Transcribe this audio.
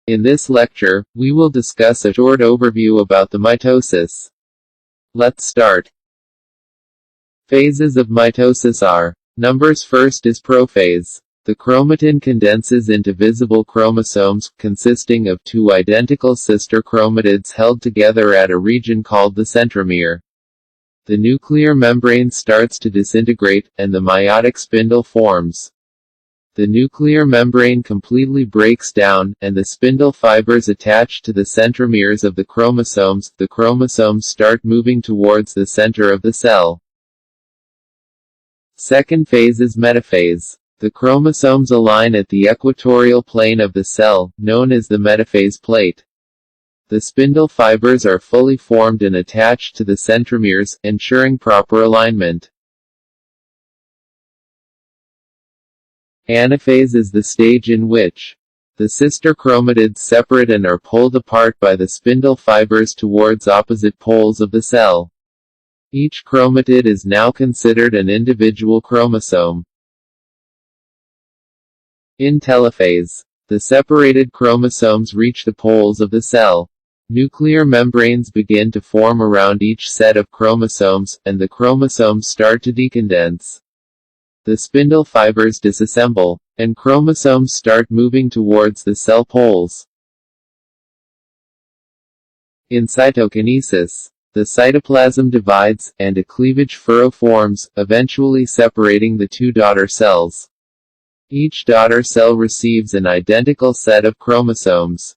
In this lecture, we will discuss a short overview about the mitosis. Let's start. Phases of mitosis are. Numbers. First is prophase. The chromatin condenses into visible chromosomes, consisting of two identical sister chromatids held together at a region called the centromere. The nuclear membrane starts to disintegrate, and the meiotic spindle forms. The nuclear membrane completely breaks down, and the spindle fibers attached to the centromeres of the chromosomes start moving towards the center of the cell. Second phase is metaphase. The chromosomes align at the equatorial plane of the cell, known as the metaphase plate. The spindle fibers are fully formed and attached to the centromeres, ensuring proper alignment. Anaphase is the stage in which the sister chromatids separate and are pulled apart by the spindle fibers towards opposite poles of the cell. Each chromatid is now considered an individual chromosome. In telophase, the separated chromosomes reach the poles of the cell. Nuclear membranes begin to form around each set of chromosomes, and the chromosomes start to decondense. The spindle fibers disassemble, and chromosomes start moving towards the cell poles. In cytokinesis, the cytoplasm divides, and a cleavage furrow forms, eventually separating the two daughter cells. Each daughter cell receives an identical set of chromosomes.